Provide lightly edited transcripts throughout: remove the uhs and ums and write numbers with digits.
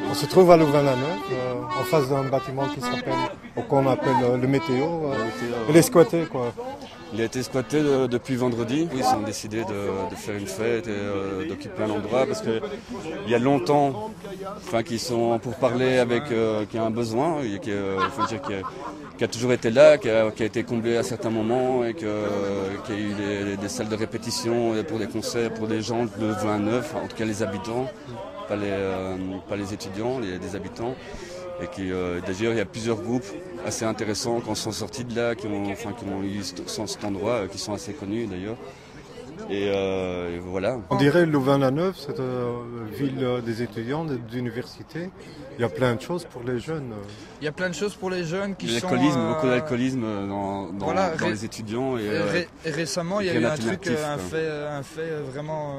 On se trouve à Louvain-la-Neuve, en face d'un bâtiment qu'on appelle le Météo. Il est squatté, quoi. Il a été squatté depuis vendredi. Ils ont décidé de faire une fête et d'occuper un endroit parce qu'il y a longtemps qu'ils sont pour parler avec qui a un besoin, qui a toujours été là, qui a été comblé à certains moments et qu'il y a eu des salles de répétition pour des concerts pour des gens de Louvain-la-Neuve, en tout cas les habitants, pas les étudiants, des habitants. Et d'ailleurs, il y a plusieurs groupes assez intéressants qui sont sortis de là, qui ont eu cet endroit, qui sont assez connus d'ailleurs. Et voilà. On dirait Louvain-la-Neuve, cette ville des étudiants, d'université. Il y a plein de choses pour les jeunes. Il y a plein de choses pour les jeunes qui sont... Beaucoup d'alcoolisme dans les étudiants. Et récemment, il y a eu un fait vraiment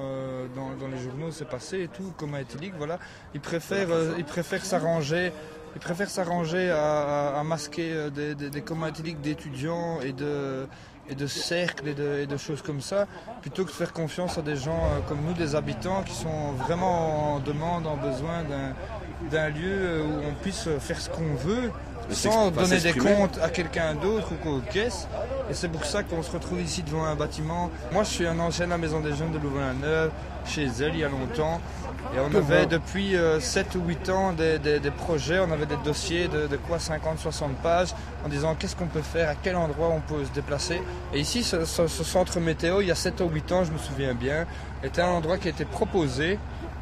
dans les journaux, c'est passé et tout, coma éthylique, voilà. Ils préfèrent s'arranger. Ils préfèrent s'arranger à masquer des comas éthyliques d'étudiants et de cercles et de choses comme ça, plutôt que de faire confiance à des gens comme nous, des habitants, qui sont vraiment en demande, en besoin d'un lieu où on puisse faire ce qu'on veut, sans donner des comptes à quelqu'un d'autre ou qu'aux caisses. Et c'est pour ça qu'on se retrouve ici devant un bâtiment. Moi, je suis un ancien de la Maison des Jeunes de Louvain-la-Neuve, chez elle, il y a longtemps. Et on avait depuis 7 ou 8 ans des projets, on avait des dossiers de quoi 50-60 pages, en disant qu'est-ce qu'on peut faire, à quel endroit on peut se déplacer. Et ici, ce centre météo, il y a 7 ou 8 ans, je me souviens bien, était un endroit qui a été proposé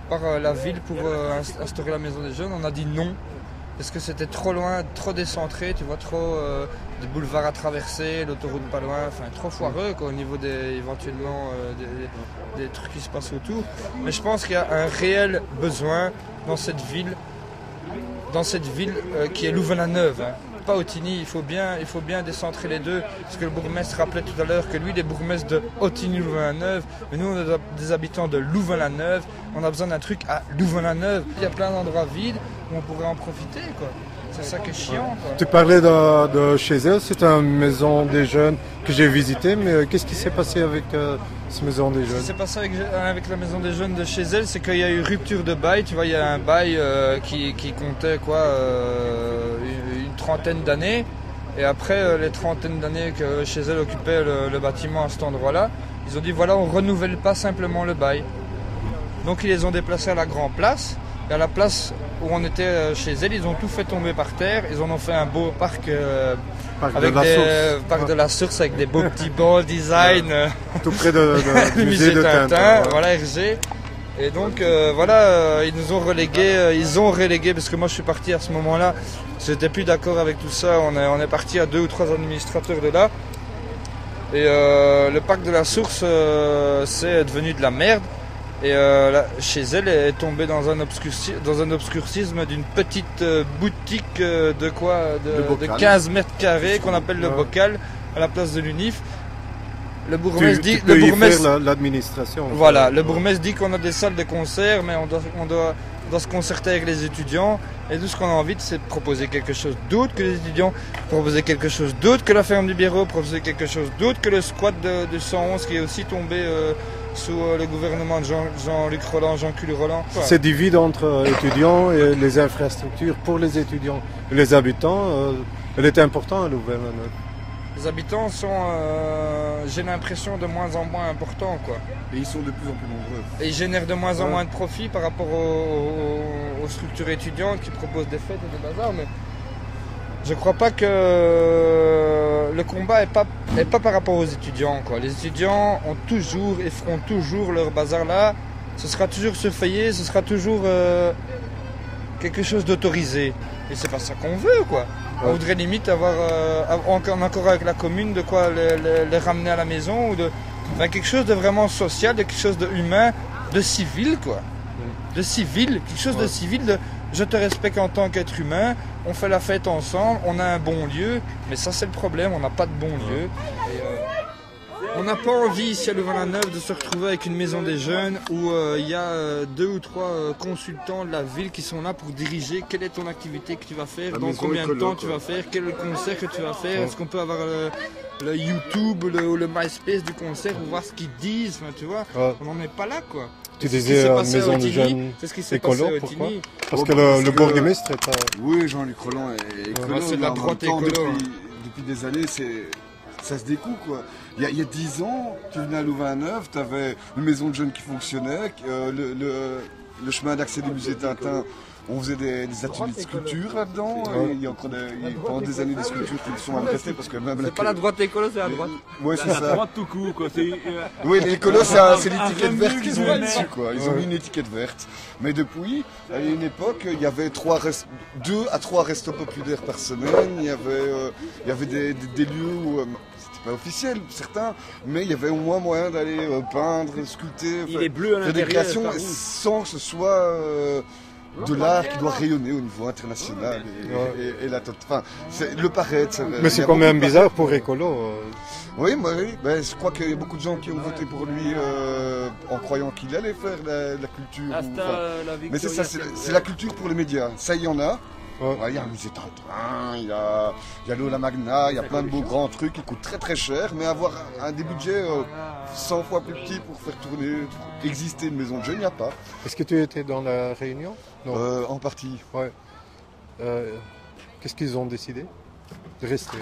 par la ville pour instaurer la Maison des Jeunes. On a dit non, parce que c'était trop loin, trop décentré, tu vois, trop des boulevards à traverser, l'autoroute pas loin, enfin trop foireux quoi, au niveau éventuellement des trucs qui se passent autour. Mais je pense qu'il y a un réel besoin dans cette ville qui est Louvain-la-Neuve. Hein. Pas Ottignies, il faut bien décentrer les deux, parce que le bourgmestre rappelait tout à l'heure que lui il est bourgmestre de Ottignies-Louvain-la-Neuve, mais nous on est des habitants de Louvain-la-Neuve, on a besoin d'un truc à Louvain-la-Neuve. Il y a plein d'endroits vides où on pourrait en profiter quoi. C'est ça qui est chiant quoi. Tu parlais de chez elle, c'est une maison des jeunes que j'ai visitée, mais qu'est-ce qui s'est passé avec cette maison des jeunes? Ce qui s'est passé avec la maison des jeunes de chez elle, c'est qu'il y a eu rupture de bail, tu vois, il y a un bail qui comptait quoi, une trentaine d'années, et après les trentaines d'années que chez elle occupait le bâtiment à cet endroit-là, ils ont dit voilà, on renouvelle pas simplement le bail. Donc ils les ont déplacés à la Grand Place, et à la place où on était chez elle, ils ont tout fait tomber par terre, ils en ont fait un beau parc de la Source avec des beaux petits bancs design. Tout près du musée de Tintin, voilà RG. Et donc voilà, ils nous ont relégués, parce que moi je suis parti à ce moment-là, j'étais plus d'accord avec tout ça, on est parti à 2 ou 3 administrateurs de là. Et le parc de la Source, c'est devenu de la merde. Et chez elle est tombée dans un obscurantisme d'une petite boutique de 15 mètres carrés qu'on appelle le Bocal, à la place de l'Unif. Le bourgmestre dit, l'administration. Voilà, le bourgmestre dit qu'on a des salles de concert, mais on doit se concerter avec les étudiants. Et tout ce qu'on a envie, c'est de proposer quelque chose d'autre que les étudiants, proposer quelque chose d'autre que la ferme du Biérot, proposer quelque chose d'autre que le squat de 111 qui est aussi tombé sous le gouvernement de Jean-Luc Roland, Jean-Cul Roland. C'est divide entre étudiants et les infrastructures pour les étudiants. Les habitants, elle était importante à Louvain-la-Neuve. Les habitants sont, j'ai l'impression, de moins en moins importants, quoi. Et ils sont de plus en plus nombreux. Et ils génèrent de moins en moins de profit par rapport aux structures étudiantes qui proposent des fêtes et des bazars, mais je crois pas que le combat est pas par rapport aux étudiants, quoi. Les étudiants ont toujours et feront toujours leur bazar là. Ce sera toujours surveillé, ce sera toujours quelque chose d'autorisé. Et c'est pas ça qu'on veut, quoi. On voudrait limite avoir encore avec la commune de quoi les ramener à la maison, ou quelque chose de vraiment social, de quelque chose de humain, de civil, quoi. De civil, quelque chose de civil, de je te respecte en tant qu'être humain, on fait la fête ensemble, on a un bon lieu, mais ça c'est le problème, on n'a pas de bon lieu. Et, on n'a pas envie ici à Louvain-la-Neuve de se retrouver avec une maison des jeunes où il y a 2 ou 3 consultants de la ville qui sont là pour diriger quelle est ton activité que tu vas faire, dans combien de temps tu vas faire, quel est le concert que tu vas faire, est-ce qu'on peut avoir le YouTube ou le MySpace du concert pour voir ce qu'ils disent, tu vois. On n'en est pas là, quoi. Tu disais maison de jeunes écolo, pourquoi? Parce que le bourgmestre est à... Oui, Jean-Luc Roland est écolo, c'est de la droite écolo. Depuis des années, ça se découle, quoi. Il y a 10 ans, tu venais à Louvain-Neuve, tu avais une maison de jeunes qui fonctionnait, le chemin d'accès du musée Tintin, on faisait des ateliers de sculpture là-dedans. Il y a encore pendant des années des sculptures qui sont mal restées parce que même c'est pas la droite écolo, c'est la droite. Ouais, c'est ça. La droite tout court, quoi. Oui, l'écolo, c'est l'étiquette verte qu'ils ont mis dessus, quoi. Ils ont mis une étiquette verte. Mais depuis, à une époque, il y avait 2 à 3 restos populaires par semaine. Il y avait des lieux où c'était pas officiel, certains, mais il y avait au moins moyen d'aller peindre, sculpter, faire des créations sans que ce soit de l'art qui doit rayonner au niveau international et le paraître. Mais c'est quand même bizarre pour écolo. Oui, je crois qu'il y a beaucoup de gens qui ont voté pour lui en croyant qu'il allait faire la culture. Mais c'est ça, c'est la culture pour les médias. Ça, il y en a. Il y a un musée Tintin, il y a l'Ola Magna, il y a plein de beaux grands trucs qui coûtent très très cher, mais avoir des budgets 100 fois plus petits pour faire tourner, pour exister une maison de jeunes, il n'y a pas. Est-ce que tu étais dans la réunion? En partie. Ouais. Qu'est-ce qu'ils ont décidé de rester?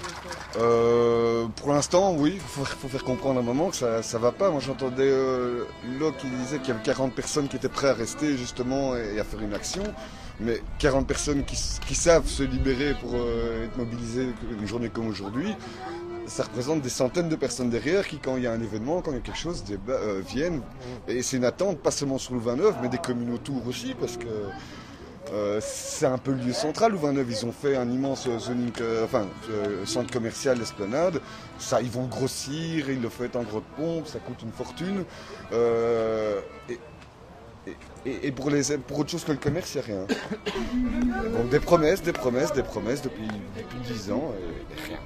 Pour l'instant, oui, il faut faire comprendre à un moment que ça ne va pas. Moi j'entendais Locke qui disait qu'il y avait 40 personnes qui étaient prêtes à rester justement et à faire une action. Mais 40 personnes qui savent se libérer pour être mobilisées une journée comme aujourd'hui, ça représente des centaines de personnes derrière qui, quand il y a un événement, quand il y a quelque chose, viennent. Et c'est une attente, pas seulement sur Louvain-Neuve, mais des communes autour aussi, parce que c'est un peu le lieu central. Louvain-Neuve, ils ont fait un immense centre commercial, l'Esplanade. Ça, ils vont le grossir, ils le font en gros de pompe, ça coûte une fortune. Et pour autre chose que le commerce, il n'y a rien. Donc des promesses depuis 10 ans et rien.